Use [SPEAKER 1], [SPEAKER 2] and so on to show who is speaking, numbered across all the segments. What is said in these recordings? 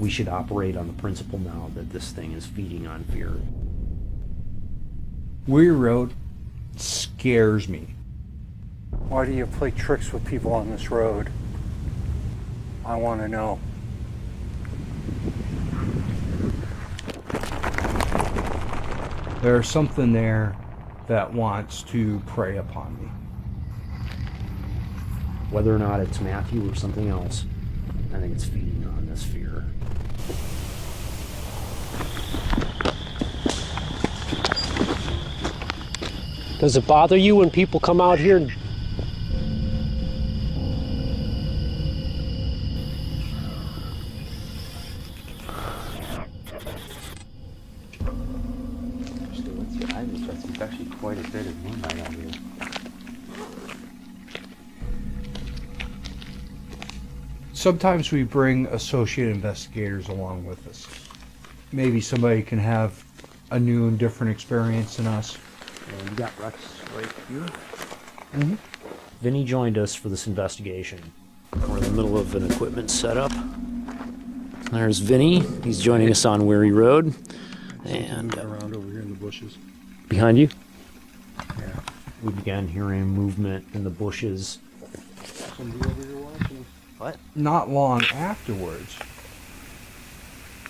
[SPEAKER 1] we should operate on the principle now that this thing is feeding on fear.
[SPEAKER 2] Weary Road scares me.
[SPEAKER 3] Why do you play tricks with people on this road? I want to know.
[SPEAKER 2] There's something there that wants to prey upon me.
[SPEAKER 1] Whether or not it's Matthew or something else, I think it's feeding on this fear.
[SPEAKER 4] Does it bother you when people come out here?
[SPEAKER 5] It's actually quite a bit of moonlight out here.
[SPEAKER 2] Sometimes we bring associate investigators along with us. Maybe somebody can have a new and different experience than us.
[SPEAKER 1] And you got Rex right here. Mm-hmm. Vinny joined us for this investigation. We're in the middle of an equipment setup. There's Vinny. He's joining us on Weary Road. And
[SPEAKER 6] around over here in the bushes.
[SPEAKER 1] Behind you?
[SPEAKER 6] Yeah.
[SPEAKER 1] We began hearing movement in the bushes.
[SPEAKER 6] Somebody over here watching.
[SPEAKER 1] What?
[SPEAKER 2] Not long afterwards,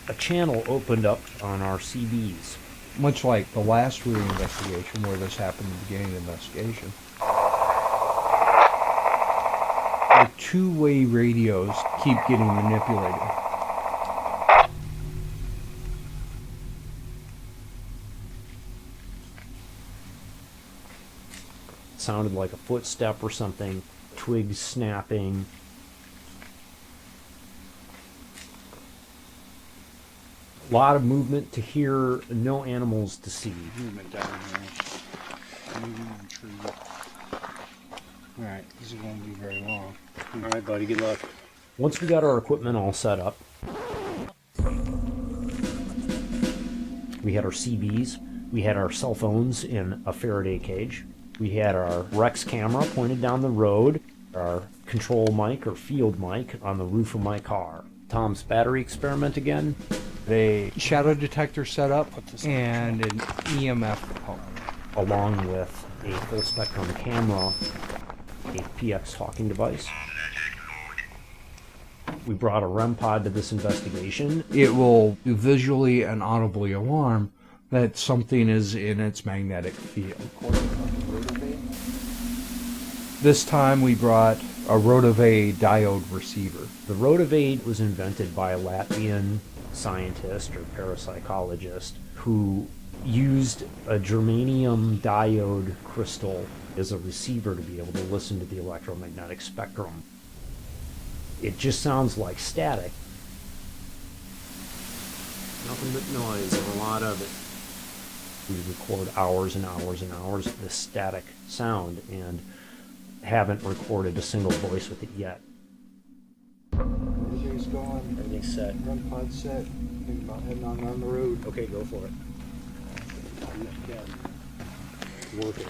[SPEAKER 1] A channel opened up on our CBs.
[SPEAKER 2] much like the last Weary investigation where this happened at the beginning of the investigation, the two-way radios keep getting manipulated.
[SPEAKER 1] It sounded like a footstep or something, twigs snapping. A lot of movement to hear, no animals to see.
[SPEAKER 6] Movement down here. Moving in the tree. Alright, this is going to be very long. Alright, buddy, good luck.
[SPEAKER 1] Once we got our equipment all set up, we had our CBs, we had our cell phones in a Faraday cage, we had our Rex camera pointed down the road, our control mic or field mic on the roof of my car. Tom's battery experiment again.
[SPEAKER 2] A shadow detector set up and an EMF pump.
[SPEAKER 1] Along with a full spectrum camera, a PX talking device. We brought a REM pod to this investigation.
[SPEAKER 2] It will visually and audibly alarm that something is in its magnetic field. This time we brought a Rotave diode receiver.
[SPEAKER 1] The Rotave was invented by a Latvian scientist or parapsychologist who used a germanium diode crystal as a receiver to be able to listen to the electromagnetic spectrum. It just sounds like static. Nothing but noise and a lot of it. We record hours and hours and hours of this static sound and haven't recorded a single voice with it yet.
[SPEAKER 6] Everything's going.
[SPEAKER 1] Everything's set.
[SPEAKER 6] Run pod set. Think about heading on down the road.
[SPEAKER 1] Okay, go for it. Worth it.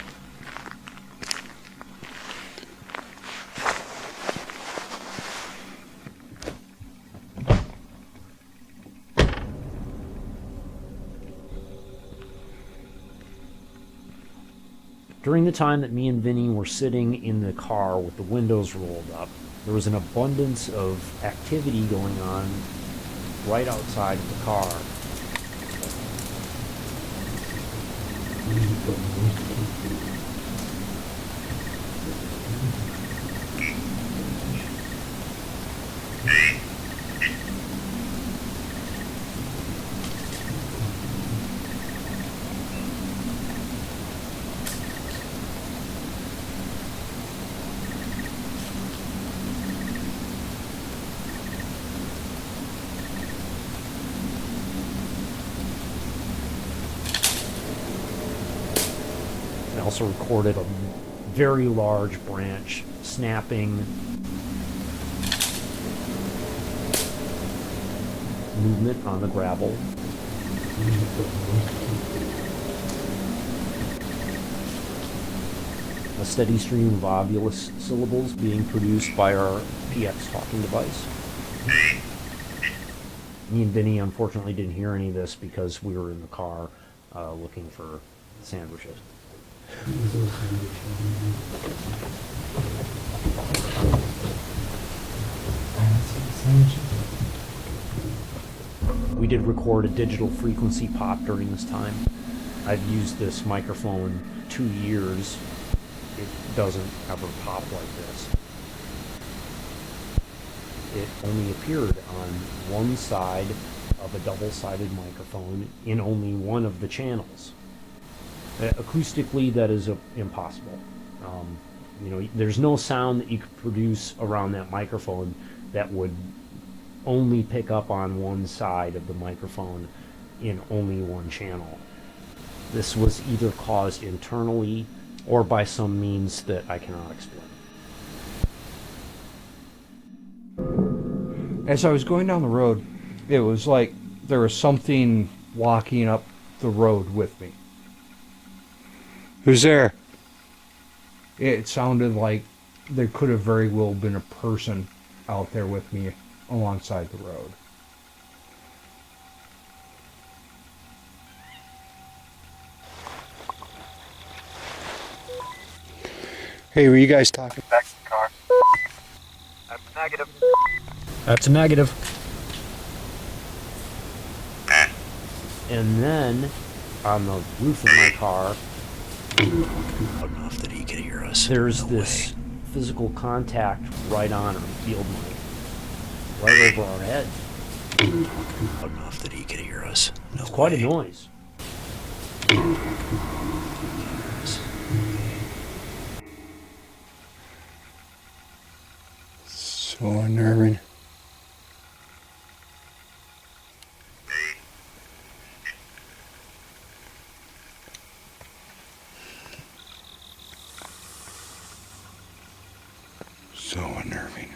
[SPEAKER 1] During the time that me and Vinny were sitting in the car with the windows rolled up, there was an abundance of activity going on right outside of the car. I also recorded a very large branch snapping, movement on the gravel. A steady stream of obvious syllables being produced by our PX talking device. Me and Vinny unfortunately didn't hear any of this because we were in the car looking for sandwiches. We did record a digital frequency pop during this time. I've used this microphone 2 years. It doesn't ever pop like this. It only appeared on one side of a double-sided microphone in only one of the channels. Acoustically, that is impossible. There's no sound that you could produce around that microphone that would only pick up on one side of the microphone in only one channel. This was either caused internally or by some means that I cannot explain.
[SPEAKER 2] As I was going down the road, it was like there was something walking up the road with me.
[SPEAKER 6] Who's there?
[SPEAKER 2] It sounded like there could have very well been a person out there with me alongside the road.
[SPEAKER 6] Hey, were you guys talking back to the car?
[SPEAKER 1] That's negative. That's a negative. And then, on the roof of my car,
[SPEAKER 7] Loud enough that he could hear us.
[SPEAKER 1] there's
[SPEAKER 7] No
[SPEAKER 1] this
[SPEAKER 7] way.
[SPEAKER 1] physical contact right on our field mic, right over our head.
[SPEAKER 7] Loud enough that he could hear us. No
[SPEAKER 1] It's quite a
[SPEAKER 7] way.
[SPEAKER 1] noise.
[SPEAKER 6] So unnerving. So unnerving.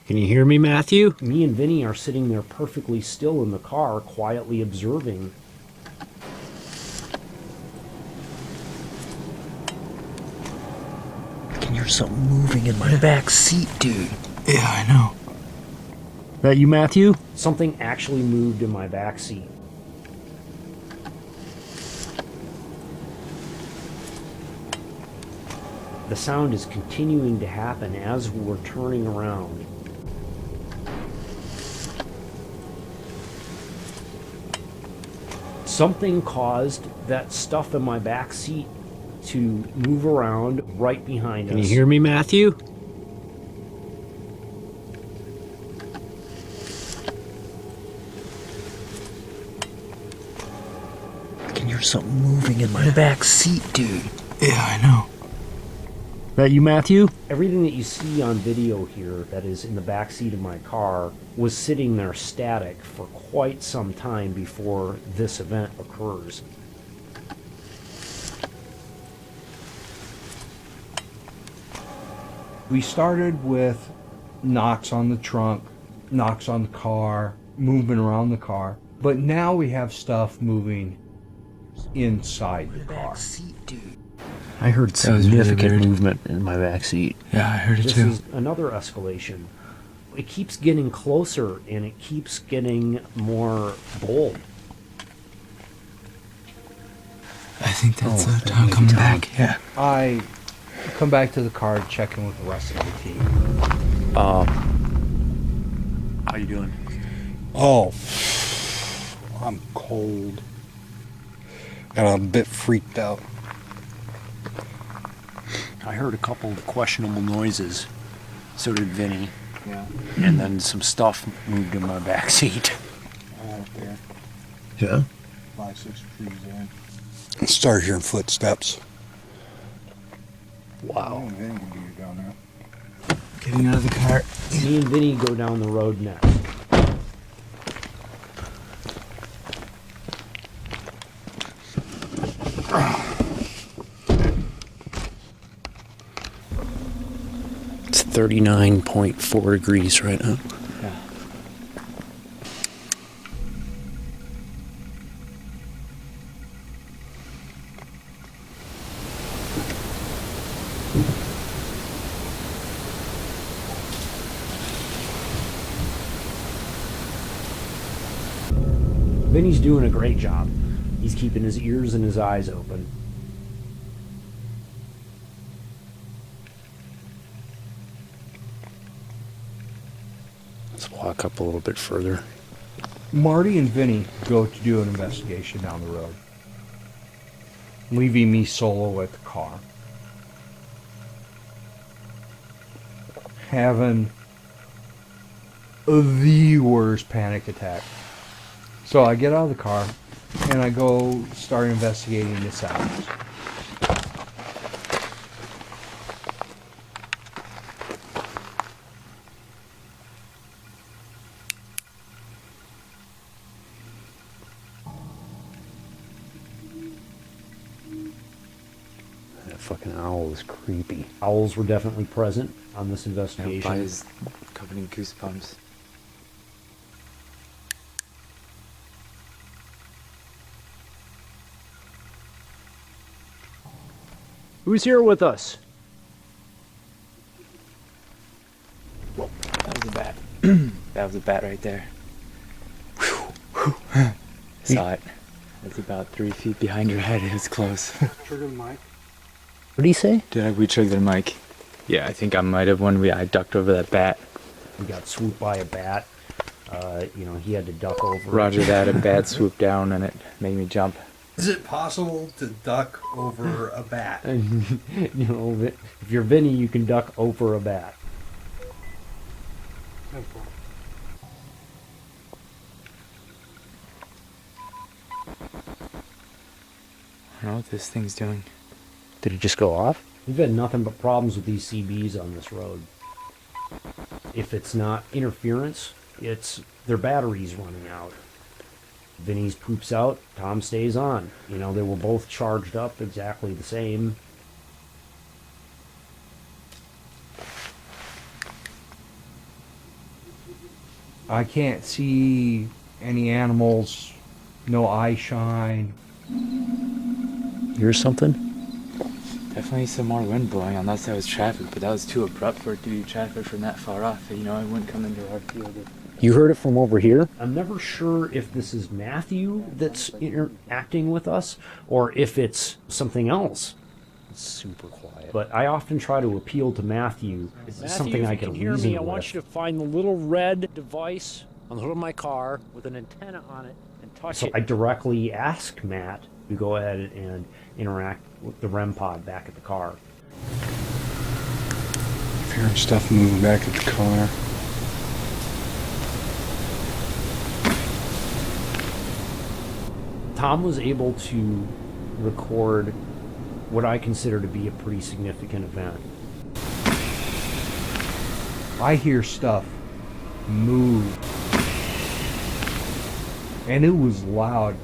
[SPEAKER 4] Can you hear me, Matthew?
[SPEAKER 1] Me and Vinny are sitting there perfectly still in the car, quietly observing.
[SPEAKER 7] I can hear something moving in my back seat, dude. Yeah, I know.
[SPEAKER 4] That you, Matthew?
[SPEAKER 1] Something actually moved in my back seat. The sound is continuing to happen as we're turning around. Something caused that stuff in my back seat to move around right behind
[SPEAKER 4] Can
[SPEAKER 1] us.
[SPEAKER 4] you hear me, Matthew?
[SPEAKER 7] I can hear something moving in my back seat, dude. Yeah, I know.
[SPEAKER 4] That you, Matthew?
[SPEAKER 1] Everything that you see on video here that is in the back seat of my car was sitting there static for quite some time before this event occurs.
[SPEAKER 2] We started with knocks on the trunk, knocks on the car, movement around the car, but now we have stuff moving inside the car.
[SPEAKER 7] Back seat, dude.
[SPEAKER 4] I heard
[SPEAKER 7] That was really
[SPEAKER 4] significant
[SPEAKER 7] weird.
[SPEAKER 4] movement in my back seat.
[SPEAKER 7] Yeah, I heard it
[SPEAKER 1] This
[SPEAKER 7] too.
[SPEAKER 1] is another escalation. It keeps getting closer and it keeps getting more bold.
[SPEAKER 7] I think that's
[SPEAKER 2] Oh,
[SPEAKER 7] Tom coming back. Yeah.
[SPEAKER 2] I come back to the car, check in with the rest of the team.
[SPEAKER 7] How you doing?
[SPEAKER 6] Oh, I'm cold. And I'm a bit freaked out.
[SPEAKER 5] I heard a couple of questionable noises. So did Vinny.
[SPEAKER 6] Yeah.
[SPEAKER 5] And then some stuff moved in my back seat.
[SPEAKER 6] Out there,
[SPEAKER 4] Yeah?
[SPEAKER 6] 5-6 trees in. I started hearing footsteps.
[SPEAKER 4] Wow.
[SPEAKER 6] Then can be down there.
[SPEAKER 7] Getting out of the car.
[SPEAKER 1] Me and Vinny go down the road next.
[SPEAKER 7] It's 39.4 degrees right now.
[SPEAKER 1] Vinny's doing a great job. He's keeping his ears and his eyes open.
[SPEAKER 5] Let's walk up a little bit further.
[SPEAKER 2] Marty and Vinny go to do an investigation down the road, leaving me solo at the car. Having the worst panic attack. So I get out of the car and I go start investigating this house.
[SPEAKER 1] That fucking owl is creepy. Owls were definitely present on this
[SPEAKER 8] My
[SPEAKER 1] investigation.
[SPEAKER 8] body is covered in goosebumps.
[SPEAKER 1] Who's here with us?
[SPEAKER 8] That was a bat. That was a bat right there. Saw it. It's about 3 feet behind your head. It was close.
[SPEAKER 3] Trigger the mic.
[SPEAKER 4] What did he say?
[SPEAKER 8] Did we trigger the mic? Yeah, I think I might have when I ducked over that bat.
[SPEAKER 1] We got swooped by a bat. He had to duck over.
[SPEAKER 8] Roger that. A bat swooped down and it made me jump.
[SPEAKER 2] Is it possible to duck over a bat?
[SPEAKER 1] If you're Vinny, you can duck over a bat.
[SPEAKER 8] I don't know what this thing's doing.
[SPEAKER 4] Did it just go off?
[SPEAKER 1] We've had nothing but problems with these CBs on this road. If it's not interference, it's their batteries running out. Vinny's poops out, Tom stays on. They were both charged up exactly the same.
[SPEAKER 2] I can't see any animals, no eye shine.
[SPEAKER 4] Hear something?
[SPEAKER 8] Definitely some more wind blowing unless that was traffic, but that was too abrupt for it to be traffic from that far off. It wouldn't come into our field.
[SPEAKER 4] You heard it from over here?
[SPEAKER 1] I'm never sure if this is Matthew that's interacting with us or if it's something else. It's super quiet. But I often try to appeal to Matthew. It's something I can
[SPEAKER 9] hear
[SPEAKER 1] reason
[SPEAKER 9] me. I want
[SPEAKER 1] with.
[SPEAKER 9] you to find the little red device on the hood of my car with an antenna on it and touch
[SPEAKER 1] So
[SPEAKER 9] it.
[SPEAKER 1] I directly ask Matt to go ahead and interact with the REM pod back at the car.
[SPEAKER 6] I'm hearing stuff moving back at the car.
[SPEAKER 1] Tom was able to record what I consider to be a pretty significant event.
[SPEAKER 2] I hear stuff move. And it was loud.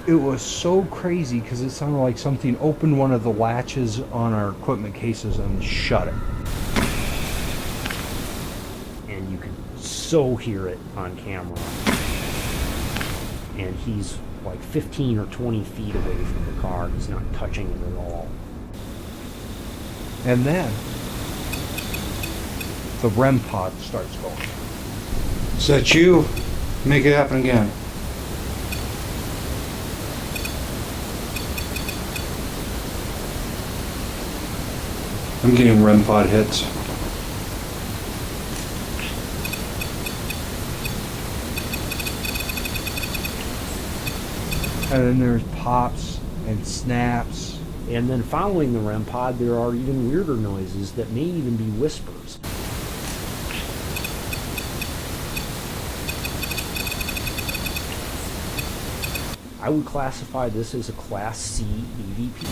[SPEAKER 2] It was so crazy because it sounded like something opened one of the latches on our equipment cases and shut it.
[SPEAKER 1] And you can so hear it on camera. And he's like 15 or 20 feet away from the car. He's not touching it at all.
[SPEAKER 2] And then the REM pod starts going.
[SPEAKER 6] Is that you? Make it happen again. I'm getting REM pod hits.
[SPEAKER 2] And then there's pops and snaps.
[SPEAKER 1] And then following the REM pod, there are even weirder noises that may even be whispers. I would classify this as a Class C EVP.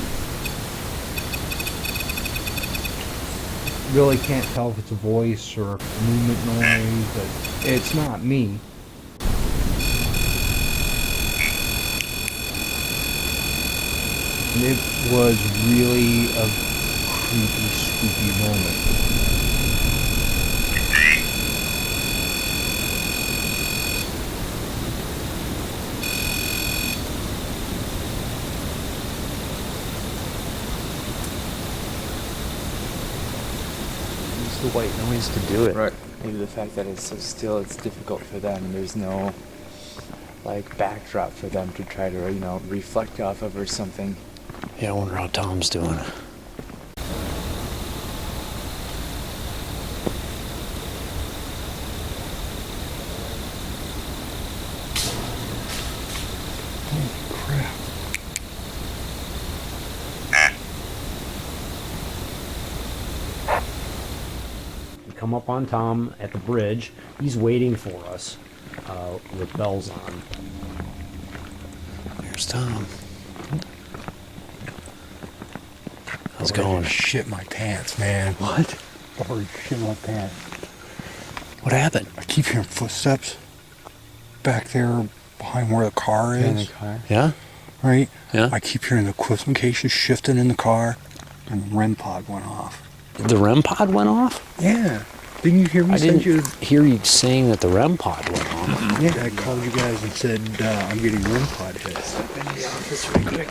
[SPEAKER 2] Really can't tell if it's a voice or a movement noise, but it's not me. And it was really a creepy, spooky moment.
[SPEAKER 8] Use the white noise to do it. Right. Maybe the fact that it's so still, it's difficult for them, and there's no like backdrop for them to try to, you know, reflect off of or something.
[SPEAKER 4] Yeah, I wonder how Tom's doing.
[SPEAKER 1] We come up on Tom at the bridge. He's waiting for us with bells on.
[SPEAKER 4] There's Tom. How's it
[SPEAKER 6] Already
[SPEAKER 4] going?
[SPEAKER 6] Shit my pants, man.
[SPEAKER 4] What?
[SPEAKER 6] Already shit my pants.
[SPEAKER 4] What happened?
[SPEAKER 6] I keep hearing footsteps back there behind where the car
[SPEAKER 8] In the
[SPEAKER 6] is.
[SPEAKER 8] car.
[SPEAKER 4] Yeah?
[SPEAKER 6] Right?
[SPEAKER 4] Yeah?
[SPEAKER 6] I keep hearing the equipment cases shifting in the car, and the REM pod went off.
[SPEAKER 4] The REM pod went off?
[SPEAKER 6] Yeah. Didn't you hear me
[SPEAKER 4] I
[SPEAKER 6] send
[SPEAKER 4] didn't
[SPEAKER 6] you?
[SPEAKER 4] hear you saying that the REM pod went off.
[SPEAKER 6] Yeah, I called you guys and said I'm getting REM pod hits.
[SPEAKER 8] Step into the office real quick.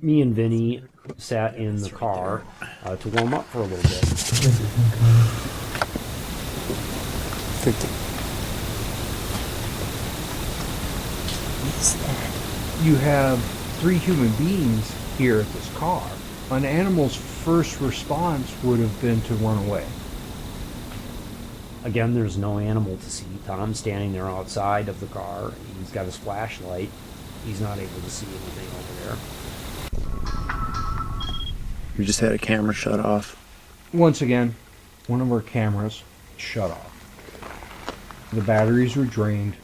[SPEAKER 1] Me and Vinny sat in the car to warm up for a little bit.
[SPEAKER 2] You have 3 human beings here at this car. An animal's first response would have been to run away.
[SPEAKER 1] Again, there's no animal to see. Tom's standing there outside of the car. He's got his flashlight. He's not able to see anything over there.
[SPEAKER 5] We just had a camera shut off.
[SPEAKER 2] Once again, one of our cameras shut off. The batteries were drained.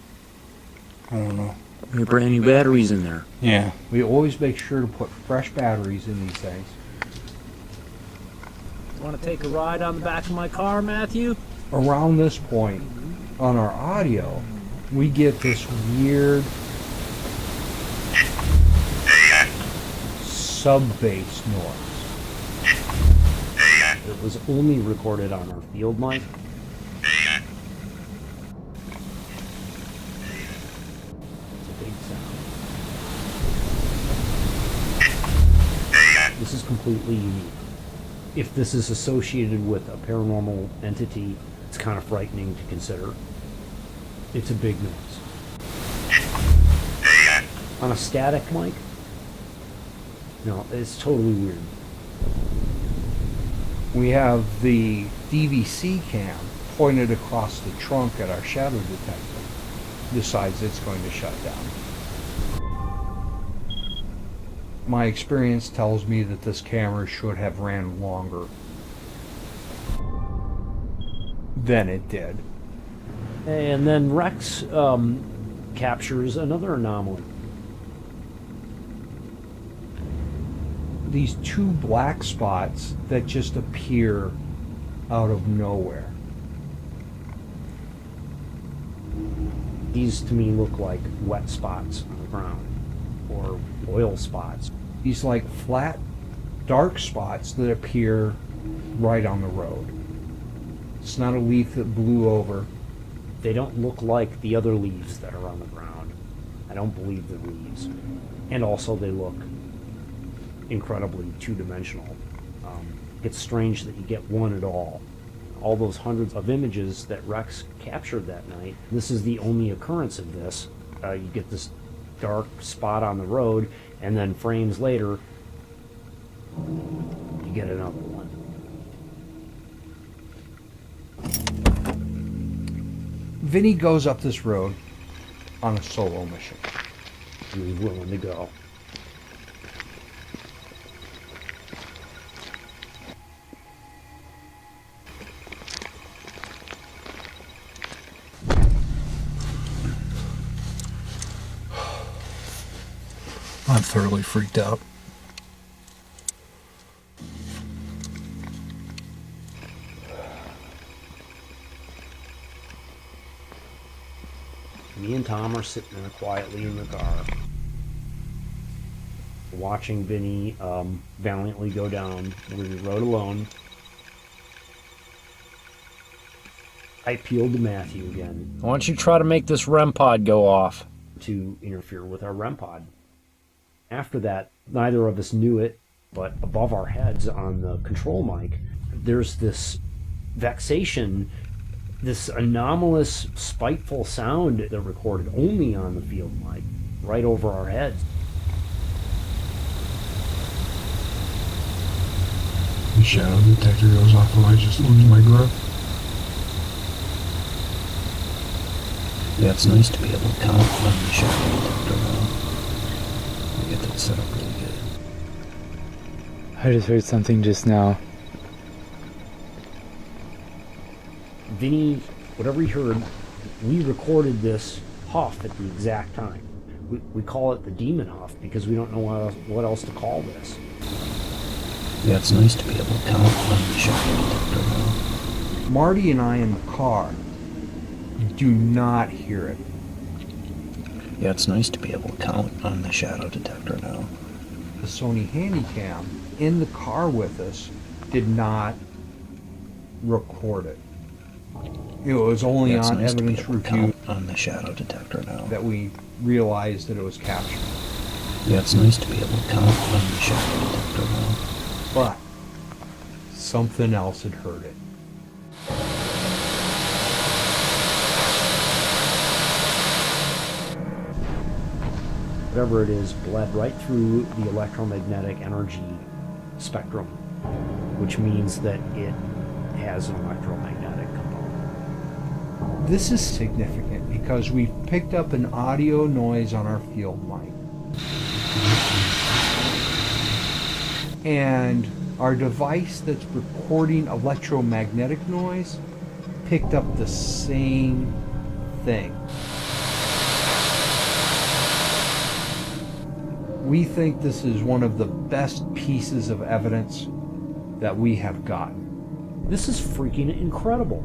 [SPEAKER 6] I don't know.
[SPEAKER 5] We have brand new batteries in there.
[SPEAKER 6] Yeah.
[SPEAKER 2] We always make sure to put fresh batteries in these things.
[SPEAKER 9] Want to take a ride on the back of my car, Matthew?
[SPEAKER 2] Around this point, on our audio, we get this weird sub-bass noise.
[SPEAKER 1] It was only recorded on our field mic. It's a big sound. This is completely unique. If this is associated with a paranormal entity, it's kind of frightening to consider. It's a big noise. On a static mic, no, it's totally weird.
[SPEAKER 2] We have the DVC cam pointed across the trunk at our shadow detector. Decides it's going to shut down. My experience tells me that this camera should have ran longer than it did.
[SPEAKER 1] And then Rex captures another anomaly.
[SPEAKER 2] These 2 black spots that just appear out of nowhere.
[SPEAKER 1] These to me look like wet spots on the ground, or oil spots.
[SPEAKER 2] These like flat, dark spots that appear right on the road. It's not a leaf that blew over.
[SPEAKER 1] They don't look like the other leaves that are on the ground. I don't believe they're leaves. And also they look incredibly two-dimensional. It's strange that you get one at all. All those hundreds of images that Rex captured that night, this is the only occurrence of this. You get this dark spot on the road, and then frames later, you get another one.
[SPEAKER 2] Vinny goes up this road on a solo mission.
[SPEAKER 1] He was willing to go.
[SPEAKER 6] I'm thoroughly freaked out.
[SPEAKER 1] Me and Tom are sitting there quietly in the car, watching Vinny valiantly go down the road alone. I appealed to Matthew again.
[SPEAKER 9] Why don't you try to make this REM pod go off?
[SPEAKER 1] To interfere with our REM pod. After that, neither of us knew it, but above our heads on the control mic, there's this vexation this anomalous, spiteful sound that recorded only on the field mic, right over our heads.
[SPEAKER 10] The shadow detector goes off and I just lose my grip.
[SPEAKER 7] Yeah, it's nice to be able to count on the shadow detector now. We get that set up really good.
[SPEAKER 8] I just heard something just now.
[SPEAKER 1] Vinny, whatever he heard, we recorded this huff at the exact time. We call it the demon huff because we don't know what else to call this.
[SPEAKER 7] Yeah, it's nice to be able to count on the shadow detector now.
[SPEAKER 2] Marty and I in the car do not hear it.
[SPEAKER 7] Yeah, it's nice to be able to count on the shadow detector now.
[SPEAKER 2] The Sony Handycam in the car with us did not record it. It was only
[SPEAKER 7] Yeah, it's
[SPEAKER 2] on
[SPEAKER 7] nice to be
[SPEAKER 2] evidence
[SPEAKER 7] able to
[SPEAKER 2] review
[SPEAKER 7] count on the shadow detector now.
[SPEAKER 2] that we realized that it was captured.
[SPEAKER 7] Yeah, it's nice to be able to count on the shadow detector now.
[SPEAKER 2] But something else had heard it.
[SPEAKER 1] Whatever it is bled right through the electromagnetic energy spectrum, which means that it has an electromagnetic component.
[SPEAKER 2] This is significant because we've picked up an audio noise on our field mic. And our device that's recording electromagnetic noise picked up the same thing. We think this is one of the best pieces of evidence that we have gotten.
[SPEAKER 1] This is freaking incredible.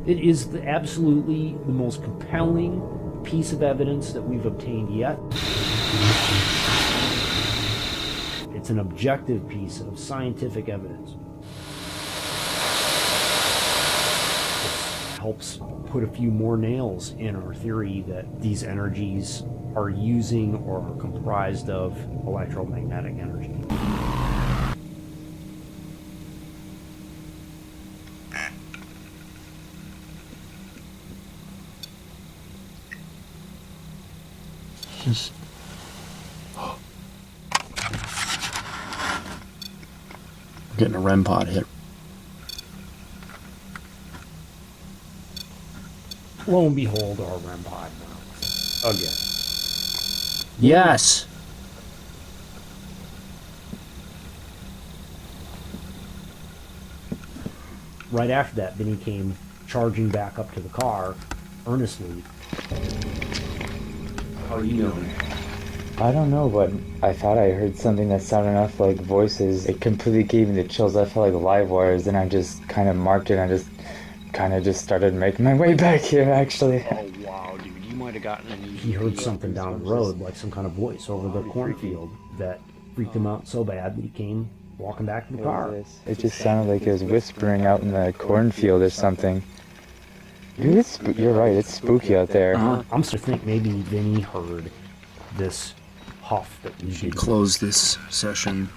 [SPEAKER 1] It is absolutely the most compelling piece of evidence that we've obtained yet. It's an objective piece of scientific evidence. It helps put a few more nails in our theory that these energies are using or are comprised of electromagnetic energy.
[SPEAKER 10] Just
[SPEAKER 5] Getting a REM pod hit.
[SPEAKER 1] Lo and behold, our REM pod again.
[SPEAKER 5] Yes!
[SPEAKER 1] Right after that, Vinny came charging back up to the car, earnestly. How are you doing?
[SPEAKER 8] I don't know, but I thought I heard something that sounded enough like voices. It completely gave me the chills. I felt like live wires, and I just kind of marked it. And I just kind of started making my way back here, actually.
[SPEAKER 5] Oh, wow, dude. You might have gotten an
[SPEAKER 1] He heard something down the road, like some kind of voice over the cornfield that freaked him out so bad that he came walking back to the car.
[SPEAKER 8] It just sounded like it was whispering out in the cornfield or something. Dude, you're right, it's spooky out there.
[SPEAKER 1] I'm starting to think maybe Vinny heard this huff that we did.
[SPEAKER 5] close this session.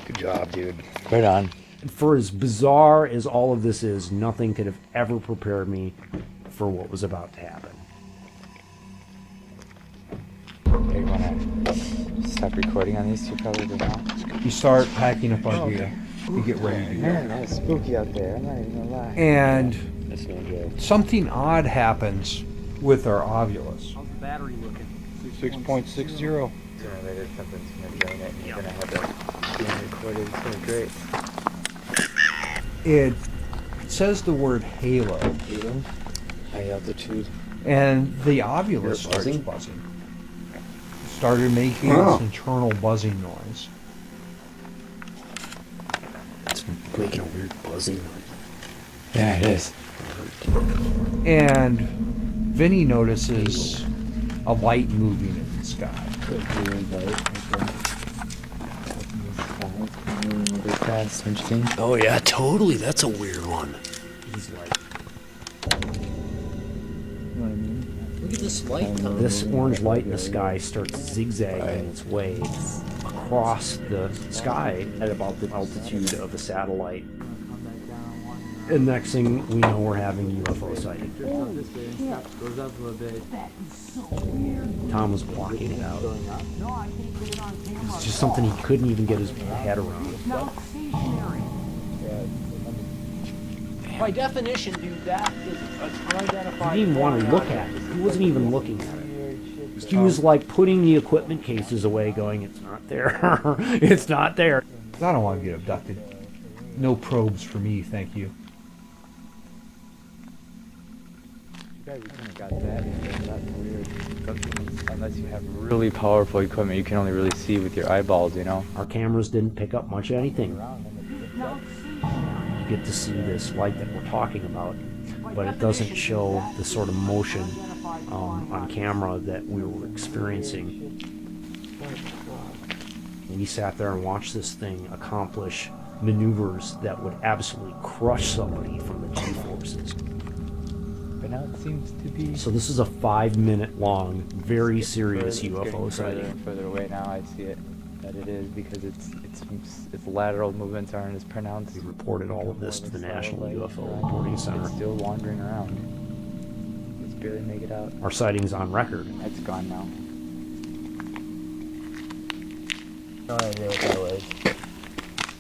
[SPEAKER 4] Good job, dude.
[SPEAKER 8] Right on.
[SPEAKER 1] For as bizarre as all of this is, nothing could have ever prepared me for what was about to happen.
[SPEAKER 8] Hey, you wanna stop recording on these two probably now?
[SPEAKER 2] We start packing up our gear. We get ready to go.
[SPEAKER 8] Man, that was spooky out there, I'm not even gonna lie.
[SPEAKER 2] And
[SPEAKER 4] That's no joke.
[SPEAKER 2] something odd happens with our ovulus.
[SPEAKER 1] How's the battery looking?
[SPEAKER 3] 6.60.
[SPEAKER 8] Sooner or later something's gonna drain it and you're gonna have it being recorded. It's gonna be great.
[SPEAKER 2] It says the word halo,
[SPEAKER 8] High altitude.
[SPEAKER 2] and the ovulus starts
[SPEAKER 4] buzzing?
[SPEAKER 2] buzzing. Started making
[SPEAKER 10] Oh.
[SPEAKER 2] this internal buzzing noise.
[SPEAKER 4] It's making a weird buzzing noise.
[SPEAKER 8] Yeah, it is.
[SPEAKER 2] And Vinny notices a light moving in the sky.
[SPEAKER 8] Fast, don't you think?
[SPEAKER 4] Oh yeah, totally. That's a weird one.
[SPEAKER 1] He's like, look at this light. This orange light in the sky starts zigzagging its way across the sky at about the altitude of a satellite. And next thing we know, we're having a UFO sighting. Tom was blocking it out. It's just something he couldn't even get his head around.
[SPEAKER 9] By definition, dude, that is unidentified.
[SPEAKER 1] He didn't even want to look at it. He wasn't even looking at it. He was like putting the equipment cases away, going, "It's not there. It's not there."
[SPEAKER 2] I don't want to get abducted. No probes for me, thank you.
[SPEAKER 8] You guys kind of got that. That's weird. Unless you have really powerful equipment, you can only really see with your eyeballs, you know?
[SPEAKER 1] Our cameras didn't pick up much of anything. You get to see this light that we're talking about, but it doesn't show the sort of motion on camera that we were experiencing. We sat there and watched this thing accomplish maneuvers that would absolutely crush somebody from the G-forces.
[SPEAKER 8] But now it seems to be...
[SPEAKER 1] So this is a 5-minute long, very serious
[SPEAKER 8] It's
[SPEAKER 1] UFO
[SPEAKER 8] getting further
[SPEAKER 1] sighting.
[SPEAKER 8] and further away now. I see it. That it is, because its lateral movements aren't as pronounced.
[SPEAKER 1] We reported all of this to the National UFO Reporting Center.
[SPEAKER 8] It's still wandering around. Let's barely make it out.
[SPEAKER 1] Our sighting's on record.
[SPEAKER 8] It's gone now.
[SPEAKER 5] No idea what that was.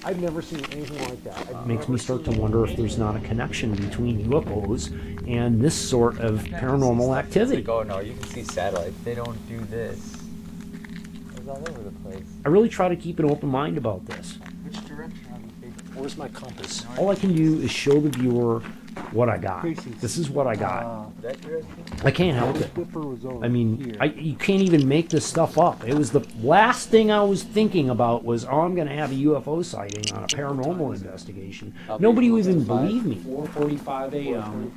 [SPEAKER 9] I've never seen anything like that.
[SPEAKER 1] It makes me start to wonder if there's not a connection between UFOs and this sort of paranormal activity.
[SPEAKER 8] Oh no, you can see satellites. They don't do this. It's all over the place.
[SPEAKER 1] I really try to keep an open mind about this.
[SPEAKER 6] Which direction are we facing?
[SPEAKER 9] Where's my compass?
[SPEAKER 1] All I can do is show the viewer what I got. This is what I got.
[SPEAKER 8] That direction?
[SPEAKER 1] I can't help it.
[SPEAKER 6] Flipper was over
[SPEAKER 1] I mean,
[SPEAKER 6] here.
[SPEAKER 1] you can't even make this stuff up. It was the last thing I was thinking about was, oh, I'm going to have a UFO sighting on a paranormal investigation. Nobody would even believe me.
[SPEAKER 9] 4:45 a.m.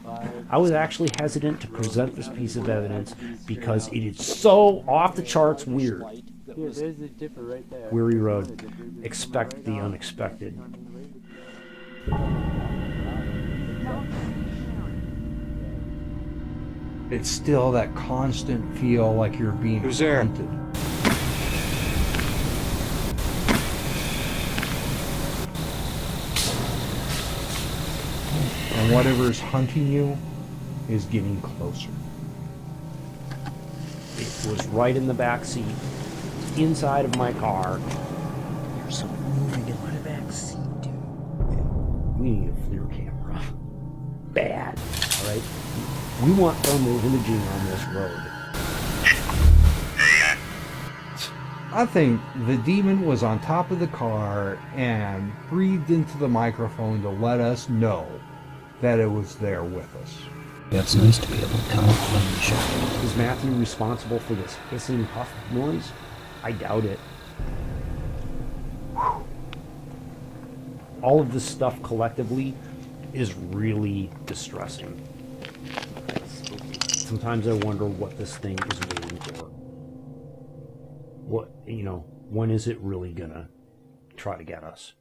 [SPEAKER 1] I was actually hesitant to present this piece of evidence because it is so off the charts weird.
[SPEAKER 8] Here, there's a dipper right there.
[SPEAKER 1] Weary road. Expect the unexpected.
[SPEAKER 2] It's still that constant feel like you're being
[SPEAKER 3] Who's there?
[SPEAKER 2] hunted. And whatever's hunting you is getting closer.
[SPEAKER 1] It was right in the back seat, inside of my car. There's something moving in my back seat, dude. We need a FLIR camera. Bad. All right? We want thermal imaging on this road.
[SPEAKER 2] I think the demon was on top of the car and breathed into the microphone to let us know that it was there with us.
[SPEAKER 7] Yeah, it's nice to be able to count on the show.
[SPEAKER 1] Is Matthew responsible for this hissing puff noise? I doubt it. Whew. All of this stuff collectively is really distressing. Sometimes I wonder what this thing is waiting for. What, when is it really gonna try to get us?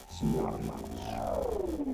[SPEAKER 1] It's not a mouse.